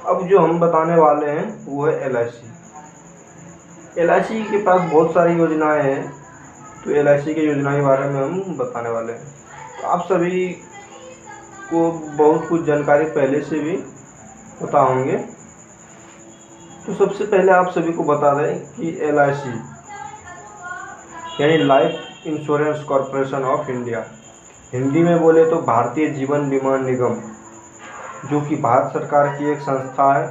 अब जो हम बताने वाले हैं वो है LIC। LIC के पास बहुत सारी योजनाएं हैं, तो LIC की योजना के बारे में हम बताने वाले हैं। तो आप सभी को बहुत कुछ जानकारी पहले से भी पता होंगे। तो सबसे पहले आप सभी को बता दें कि LIC यानी life insurance corporation of India, Hindi में बोले तो भारतीय जीवन बीमा निगम, जो कि भारत सरकार की एक संस्था है।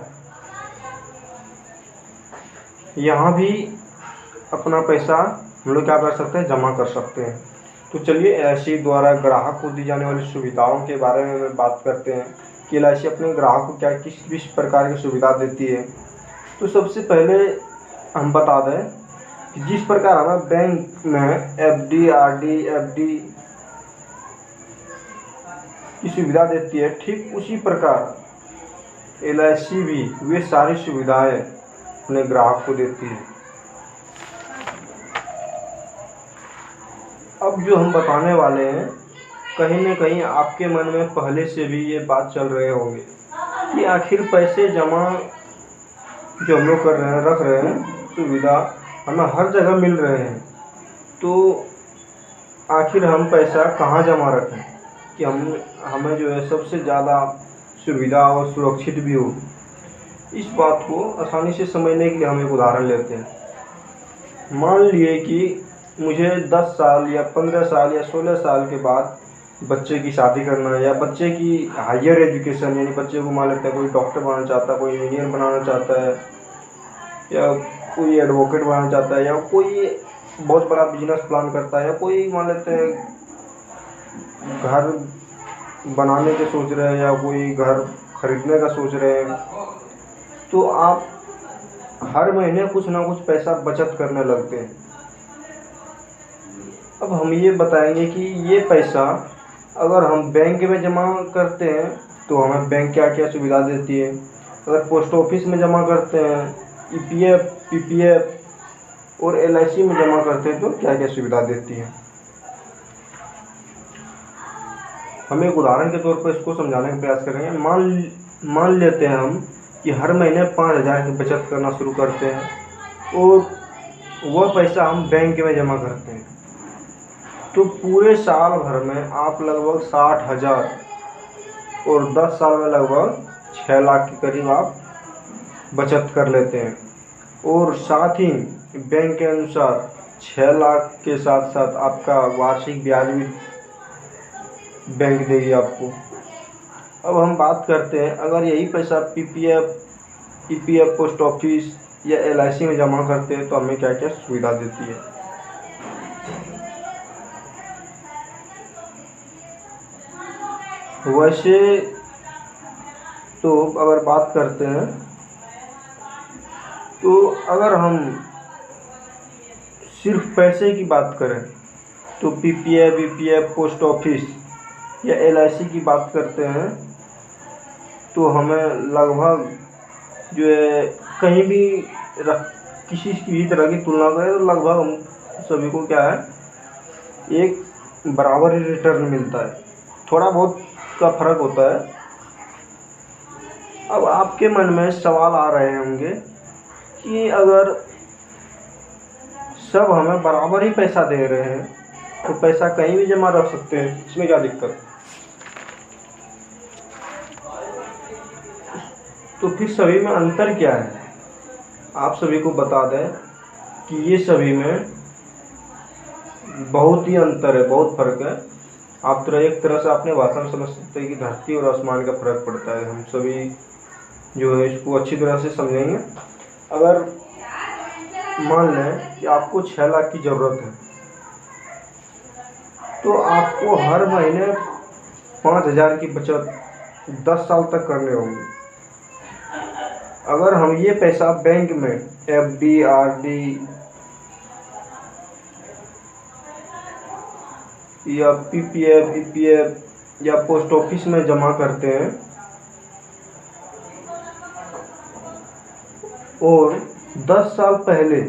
यहाँ भी अपना पैसा हम लोग क्या कर सकते हैं, जमा कर सकते हैं। तो चलिए LIC द्वारा ग्राहक को दी जाने वाली सुविधाओं के बारे में बात करते हैं कि LIC अपने ग्राहक को क्या किस प्रकार की सुविधा देती है। तो सबसे पहले हम बता दें कि जिस प्रकार हमें बैंक में FD, RD, FD की सुविधा देती है, ठीक उसी प्रकार LIC भी वे सारी सुविधाएं अपने ग्राहक को देती है। अब जो हम बताने वाले हैं, कहीं न कहीं आपके मन में पहले से भी ये बात चल रहे होंगे कि आखिर पैसे जमा जो हम लोग कर रहे हैं, रख रहे हैं, सुविधा हमें हर जगह मिल रहे हैं, तो आखिर हम पैसा कहाँ जमा रखें कि हमें जो है सबसे ज़्यादा सुविधा और सुरक्षित भी हो। इस बात को आसानी से समझने के लिए हम एक उदाहरण लेते हैं। मान लिए कि मुझे 10 साल या 15 साल या 16 साल के बाद बच्चे की शादी करना है, या बच्चे की हायर एजुकेशन, यानी बच्चे को मान लेते हैं कोई डॉक्टर बनाना चाहता है, कोई इंजीनियर बनाना चाहता है, या कोई एडवोकेट बनाना चाहता है, या कोई बहुत बड़ा बिजनेस प्लान करता है, या कोई मान लेते हैं घर बनाने के सोच रहे हैं, या कोई घर खरीदने का सोच रहे हैं। तो आप हर महीने कुछ ना कुछ पैसा बचत करने लगते हैं। अब हम ये बताएंगे कि ये पैसा अगर हम बैंक में जमा करते हैं तो हमें बैंक क्या क्या सुविधा देती है, अगर पोस्ट ऑफिस में जमा करते हैं, EPF, PPF और LIC में जमा करते हैं तो क्या क्या सुविधा देती है। हम एक उदाहरण के तौर पर इसको समझाने का प्रयास करेंगे। मान लेते हैं हम कि हर महीने 5,000 की बचत करना शुरू करते हैं और वह पैसा हम बैंक में जमा करते हैं, तो पूरे साल भर में आप लगभग 60,000 और 10 साल में लगभग 6 लाख के करीब आप बचत कर लेते हैं। और साथ ही बैंक के अनुसार 6 लाख के साथ साथ आपका वार्षिक ब्याज भी बैंक देगी आपको। अब हम बात करते हैं, अगर यही पैसा PPF, EPF, पोस्ट ऑफिस या LIC में जमा करते हैं तो हमें क्या क्या सुविधा देती है। वैसे तो अगर बात करते हैं तो अगर हम सिर्फ पैसे की बात करें तो PPF, EPF, पोस्ट ऑफिस या LIC की बात करते हैं तो हमें लगभग जो है कहीं भी किसी भी तरह की तुलना करें तो लगभग हम सभी को क्या है, एक बराबर ही रिटर्न मिलता है, थोड़ा बहुत का फर्क होता है। अब आपके मन में सवाल आ रहे होंगे कि अगर सब हमें बराबर ही पैसा दे रहे हैं तो पैसा कहीं भी जमा रख सकते हैं, इसमें क्या दिक्कत। तो फिर सभी में अंतर क्या है, आप सभी को बता दें कि ये सभी में बहुत ही अंतर है, बहुत फर्क है। आप एक तरह से अपने भाषा में समझ सकते हैं कि धरती और आसमान का फर्क पड़ता है। हम सभी जो है इसको अच्छी तरह से समझेंगे। अगर मान लें कि आपको 6 लाख की ज़रूरत है तो आपको हर महीने 5,000 की बचत 10 साल तक करने होंगे। अगर हम ये पैसा बैंक में FD, RD या PPF, EPF या पोस्ट ऑफिस में जमा करते हैं और 10 साल पहले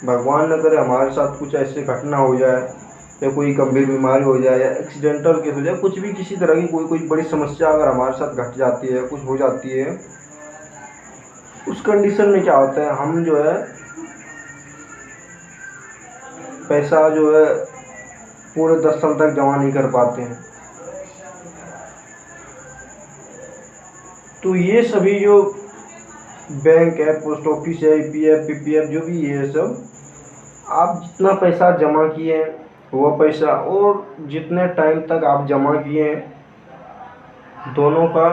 भगवान न करे हमारे साथ कुछ ऐसे घटना हो जाए, या कोई गंभीर बीमारी हो जाए, या एक्सीडेंटल केस हो जाए, कुछ भी किसी तरह की कोई बड़ी समस्या अगर हमारे साथ घट जाती है, कुछ हो जाती है, उस कंडीशन में क्या होता है, हम जो है पैसा जो है पूरे 10 साल तक जमा नहीं कर पाते हैं। तो ये सभी जो बैंक है, पोस्ट ऑफिस है, ईपीएफ पीपीएफ जो भी है सब, आप जितना पैसा जमा किए हैं वो पैसा और जितने टाइम तक आप जमा किए हैं दोनों का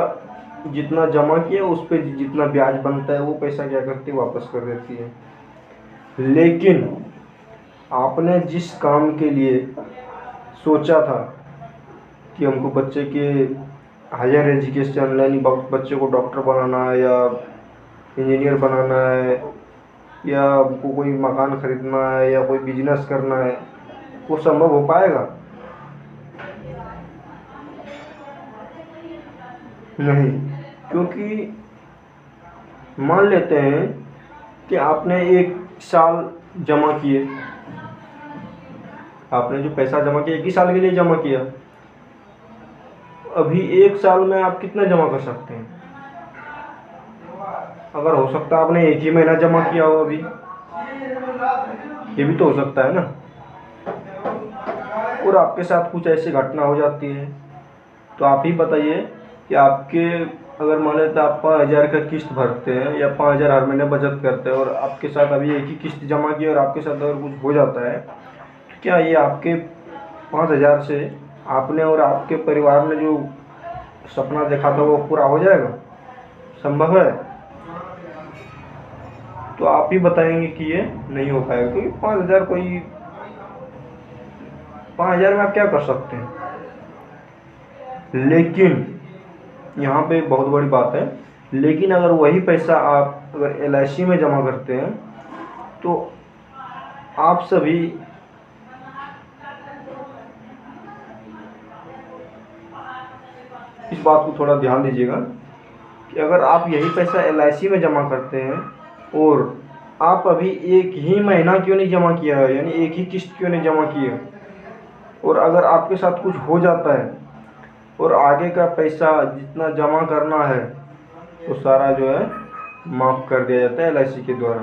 जितना जमा किया उस पर जितना ब्याज बनता है वो पैसा क्या करती है, वापस कर देती है। लेकिन आपने जिस काम के लिए सोचा था कि हमको बच्चे के हायर एजुकेशन यानी बच्चे को डॉक्टर बनाना है या इंजीनियर बनाना है या हमको कोई मकान खरीदना है या कोई बिजनेस करना है, वो संभव हो पाएगा? नहीं। क्योंकि मान लेते हैं कि आपने 1 साल जमा किए, आपने जो पैसा जमा किया 1 ही साल के लिए जमा किया, अभी 1 साल में आप कितना जमा कर सकते हैं? अगर हो सकता है आपने 1 ही महीना जमा किया हो अभी, ये भी तो हो सकता है ना। और आपके साथ कुछ ऐसी घटना हो जाती है तो आप ही बताइए कि आपके अगर मान लेते आप 5,000 का किस्त भरते हैं या 5,000 हर महीने बचत करते हैं और आपके साथ अभी 1 ही किस्त जमा की और आपके साथ अगर कुछ हो जाता है, क्या ये आपके 5,000 से आपने और आपके परिवार ने जो सपना देखा था वो पूरा हो जाएगा? संभव है? तो आप ही बताएंगे कि ये नहीं हो पाएगा। क्योंकि 5,000 में आप क्या कर सकते हैं। लेकिन यहाँ पे बहुत बड़ी बात है, लेकिन अगर वही पैसा आप अगर LIC में जमा करते हैं तो आप सभी इस बात को थोड़ा ध्यान दीजिएगा कि अगर आप यही पैसा LIC में जमा करते हैं और आप अभी 1 ही महीना क्यों नहीं जमा किया है, यानी 1 ही किस्त क्यों नहीं जमा की है, और अगर आपके साथ कुछ हो जाता है और आगे का पैसा जितना जमा करना है वो सारा जो है माफ़ कर दिया जाता है LIC के द्वारा।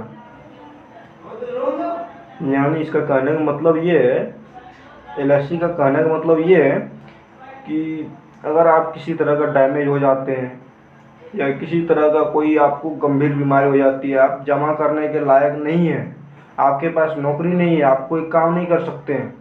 यानी इसका कहने का मतलब ये है, LIC का कहने का मतलब ये है कि अगर आप किसी तरह का डैमेज हो जाते हैं या किसी तरह का कोई आपको गंभीर बीमारी हो जाती है, आप जमा करने के लायक नहीं है, आपके पास नौकरी नहीं है, आप कोई काम नहीं कर सकते हैं,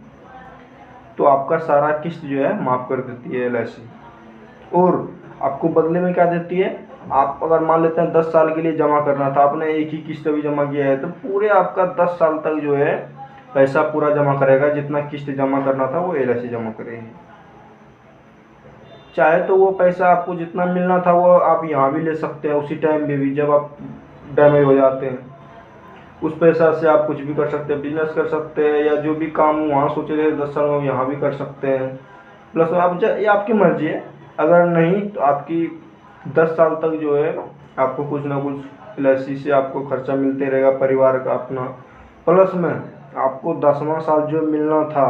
तो आपका सारा किस्त जो है माफ़ कर देती है LIC। और आपको बदले में क्या देती है, आप अगर मान लेते हैं 10 साल के लिए जमा करना था, आपने 1 ही किस्त अभी जमा किया है, तो पूरे आपका 10 साल तक जो है पैसा पूरा जमा करेगा, जितना किस्त जमा करना था वो LIC जमा करेगी। चाहे तो वो पैसा आपको जितना मिलना था वो आप यहाँ भी ले सकते हैं उसी टाइम में भी, जब आप डैमेज हो जाते हैं उस पैसा से आप कुछ भी कर सकते हैं, बिजनेस कर सकते हैं या जो भी काम वहाँ सोचे थे 10 साल में यहाँ भी कर सकते हैं। प्लस आप ये आपकी मर्जी है, अगर नहीं तो आपकी 10 साल तक जो है आपको कुछ ना कुछ LIC से आपको खर्चा मिलते रहेगा परिवार का अपना। प्लस में आपको 10वां साल जो मिलना था,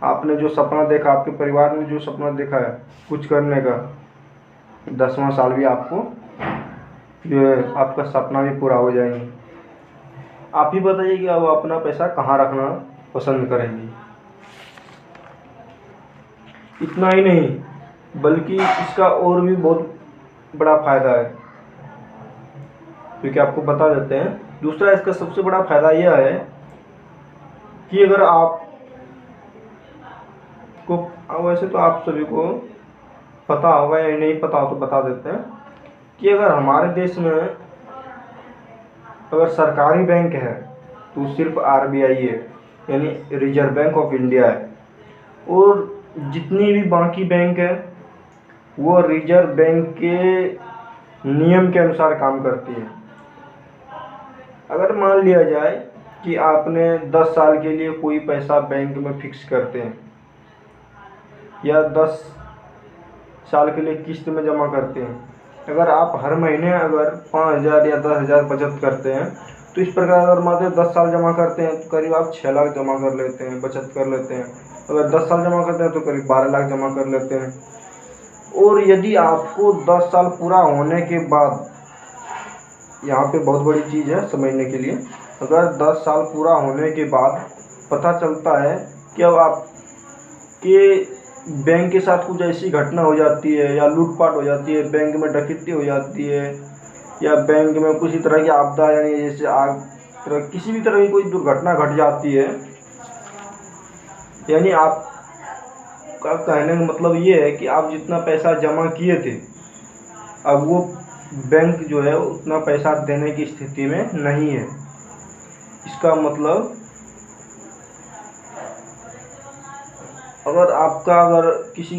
आपने जो सपना देखा, आपके परिवार ने जो सपना देखा है कुछ करने का, 10वां साल भी आपको जो है आपका सपना भी पूरा हो जाएंगे। आप ही बताइए कि अब अपना पैसा कहाँ रखना पसंद करेंगे। इतना ही नहीं बल्कि इसका और भी बहुत बड़ा फ़ायदा है, क्योंकि आपको बता देते हैं। दूसरा इसका सबसे बड़ा फ़ायदा यह है कि अगर आप को, वैसे तो आप सभी को पता होगा या नहीं पता हो तो बता देते हैं कि अगर हमारे देश में अगर सरकारी बैंक है तो सिर्फ RBI है, यानी रिजर्व बैंक ऑफ इंडिया है, और जितनी भी बाकी बैंक है वो रिजर्व बैंक के नियम के अनुसार काम करती है। अगर मान लिया जाए कि आपने 10 साल के लिए कोई पैसा बैंक में फिक्स करते हैं या 10 साल के लिए किस्त में जमा करते हैं, अगर आप हर महीने अगर 5,000 या 10,000 बचत करते हैं तो इस प्रकार अगर मात्र 10 साल जमा करते हैं तो करीब आप 6 लाख जमा कर लेते हैं, बचत कर लेते हैं। अगर 10 साल जमा करते हैं तो करीब 12 लाख जमा कर लेते हैं। और यदि आपको 10 साल पूरा होने के बाद यहाँ पे बहुत बड़ी चीज़ है समझने के लिए। अगर 10 साल पूरा होने के बाद पता चलता है कि अब आपके बैंक के साथ कुछ ऐसी घटना हो जाती है या लूटपाट हो जाती है, बैंक में डकैती हो जाती है, या बैंक में किसी तरह की आपदा यानी जैसे आग किसी भी तरह की कोई दुर्घटना घट जाती है, यानी आपका कहने का मतलब ये है कि आप जितना पैसा जमा किए थे अब वो बैंक जो है उतना पैसा देने की स्थिति में नहीं है। इसका मतलब अगर किसी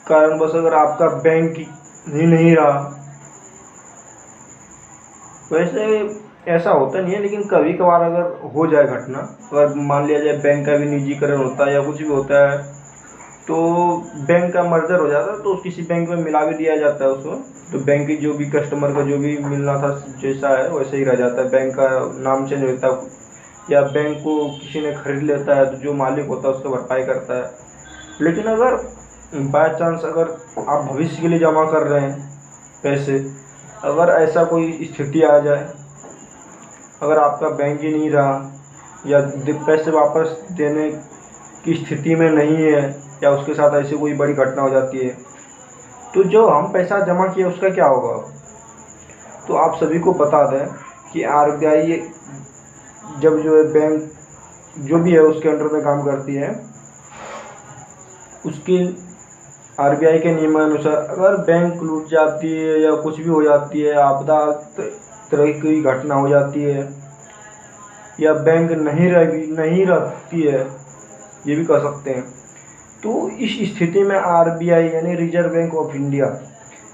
कारणवश अगर आपका बैंक ही नहीं रहा, वैसे ऐसा होता नहीं है लेकिन कभी कभार अगर हो जाए घटना, अगर मान लिया जाए बैंक का भी निजीकरण होता है या कुछ भी होता है तो बैंक का मर्जर हो जाता है तो किसी बैंक में मिला भी दिया जाता है उसको, तो बैंक की जो भी कस्टमर का जो भी मिलना था जैसा है वैसे ही रह जाता है, बैंक का नाम चेंज होता है, या बैंक को किसी ने खरीद लेता है तो जो मालिक होता है उसको भरपाई करता है। लेकिन अगर बाय चांस अगर आप भविष्य के लिए जमा कर रहे हैं पैसे, अगर ऐसा कोई स्थिति आ जाए, अगर आपका बैंक ही नहीं रहा या पैसे वापस देने की स्थिति में नहीं है या उसके साथ ऐसी कोई बड़ी घटना हो जाती है, तो जो हम पैसा जमा किया उसका क्या होगा। तो आप सभी को बता दें कि RBI जब जो है बैंक जो भी है उसके अंडर में काम करती है, उसकी RBI के नियमानुसार अगर बैंक लूट जाती है या कुछ भी हो जाती है, आपदा तरह की घटना हो जाती है या बैंक नहीं रहती है, ये भी कह सकते हैं, तो इस स्थिति में RBI यानी रिजर्व बैंक ऑफ इंडिया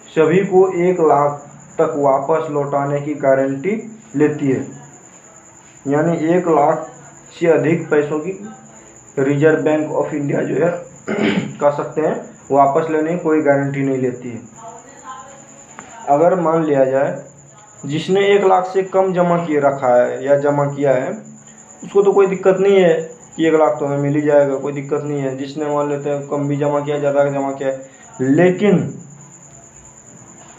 सभी को 1 लाख तक वापस लौटाने की गारंटी लेती है। यानी 1 लाख से अधिक पैसों की रिजर्व बैंक ऑफ इंडिया जो है कह सकते हैं वापस लेने की कोई गारंटी नहीं लेती है। अगर मान लिया जाए जिसने 1 लाख से कम जमा किए रखा है या जमा किया है उसको तो कोई दिक्कत नहीं है कि 1 लाख तो हमें मिल ही जाएगा, कोई दिक्कत नहीं है। जिसने मान लेते हैं कम भी जमा किया, ज़्यादा जमा किया है, लेकिन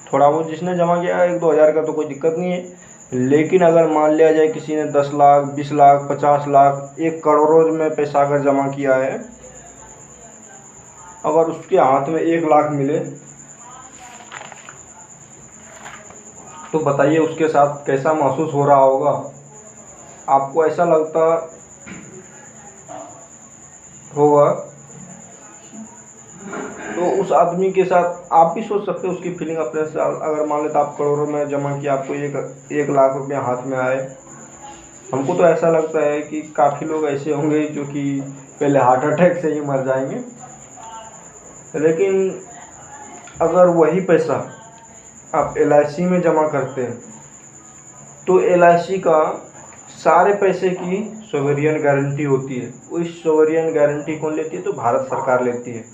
थोड़ा बहुत जिसने जमा किया है 1-2 हज़ार का तो कोई दिक्कत नहीं है। लेकिन अगर मान लिया जाए किसी ने 10 लाख 20 लाख 50 लाख 1 करोड़ में पैसा अगर जमा किया है, अगर उसके हाथ में 1 लाख मिले तो बताइए उसके साथ कैसा महसूस हो रहा होगा। आपको ऐसा लगता होगा तो उस आदमी के साथ आप भी सोच सकते हो उसकी फीलिंग अपने से। अगर मान लेते आप करोड़ों में जमा किया, आपको 1 लाख रुपये हाथ में आए, हमको तो ऐसा लगता है कि काफ़ी लोग ऐसे होंगे जो कि पहले हार्ट अटैक से ही मर जाएंगे। लेकिन अगर वही पैसा आप LIC में जमा करते हैं तो LIC का सारे पैसे की सोवरियन गारंटी होती है। उस सोवरियन गारंटी कौन लेती है? तो भारत सरकार लेती है।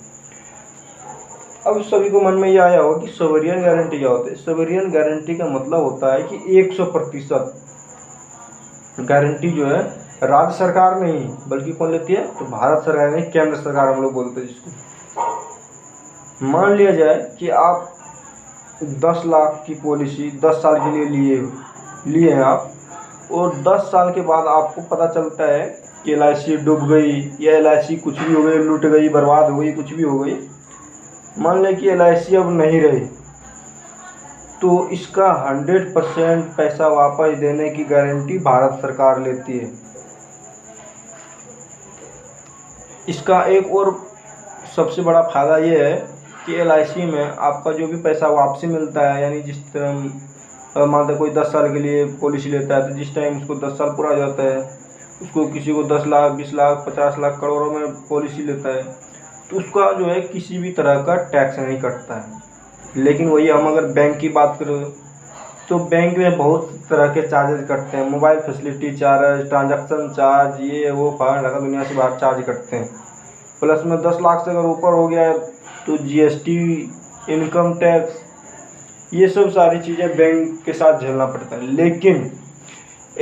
अब सभी को मन में ये आया होगा कि सोवरियन गारंटी क्या होती है। सोवरियन गारंटी का मतलब होता है कि 100% गारंटी जो है राज्य सरकार नहीं बल्कि कौन लेती है? तो भारत सरकार नहीं, केंद्र सरकार हम लोग बोलते हैं जिसको। मान लिया जाए कि आप 10 लाख की पॉलिसी 10 साल के लिए लिए हैं आप, और 10 साल के बाद आपको पता चलता है कि LIC डूब गई या LIC कुछ भी हो गई, लूट गई, बर्बाद हो गई, कुछ भी हो गई। मान लें कि LIC अब नहीं रही, तो इसका 100% पैसा वापस देने की गारंटी भारत सरकार लेती है। इसका एक और सबसे बड़ा फ़ायदा ये है कि LIC में आपका जो भी पैसा वापसी मिलता है, यानी जिस तरह मान कोई 10 साल के लिए पॉलिसी लेता है तो जिस टाइम उसको 10 साल पूरा हो जाता है, उसको किसी को 10 लाख 20 लाख 50 लाख करोड़ों में पॉलिसी लेता है तो उसका जो है किसी भी तरह का टैक्स नहीं कटता है। लेकिन वही हम अगर बैंक की बात करें तो बैंक में बहुत तरह के चार्जेस कटते हैं। Mobile facility charge, transaction charge, ये वो फाइल दुनिया से बाहर चार्ज कटते हैं। प्लस में 10 लाख से अगर ऊपर हो गया तो GST, इनकम टैक्स, ये सब सारी चीज़ें बैंक के साथ झेलना पड़ता है। लेकिन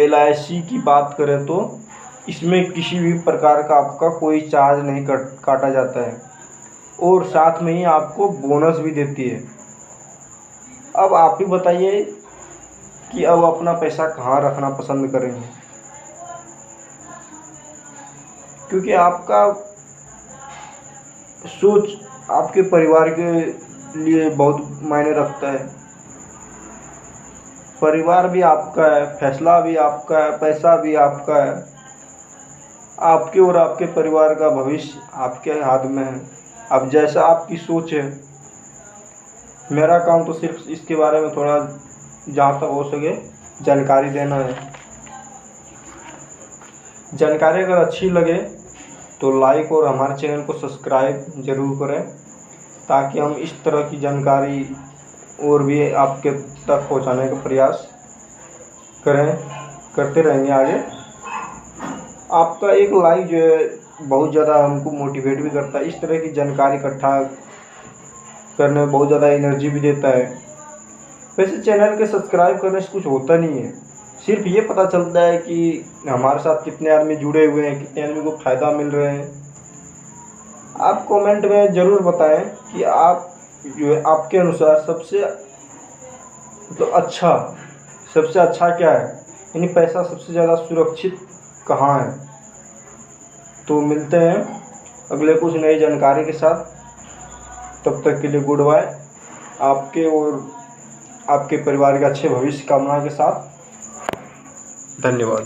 LIC की बात करें तो इसमें किसी भी प्रकार का आपका कोई चार्ज नहीं काटा जाता है और साथ में ही आपको बोनस भी देती है। अब आप ही बताइए कि अब अपना पैसा कहाँ रखना पसंद करेंगे, क्योंकि आपका सोच आपके परिवार के लिए बहुत मायने रखता है। परिवार भी आपका है, फैसला भी आपका है, पैसा भी आपका है। आपके और आपके परिवार का भविष्य आपके हाथ में है। अब जैसा आपकी सोच है, मेरा काम तो सिर्फ इसके बारे में थोड़ा जहाँ तक हो सके जानकारी देना है। जानकारी अगर अच्छी लगे तो लाइक और हमारे चैनल को सब्सक्राइब ज़रूर करें, ताकि हम इस तरह की जानकारी और भी आपके तक पहुंचाने का प्रयास करते रहेंगे आगे। आपका एक लाइक जो है बहुत ज़्यादा हमको मोटिवेट भी करता है। इस तरह की जानकारी इकट्ठा करने में बहुत ज़्यादा एनर्जी भी देता है। वैसे चैनल के सब्सक्राइब करने से कुछ होता नहीं है, सिर्फ ये पता चलता है कि हमारे साथ कितने आदमी जुड़े हुए हैं, कितने आदमी को फ़ायदा मिल रहे हैं। आप कमेंट में ज़रूर बताएं कि आप जो है आपके अनुसार सबसे अच्छा क्या है, यानी पैसा सबसे ज़्यादा सुरक्षित कहाँ है। तो मिलते हैं अगले कुछ नई जानकारी के साथ। तब तक के लिए गुड बाय। आपके और आपके परिवार के अच्छे भविष्य कामना के साथ धन्यवाद।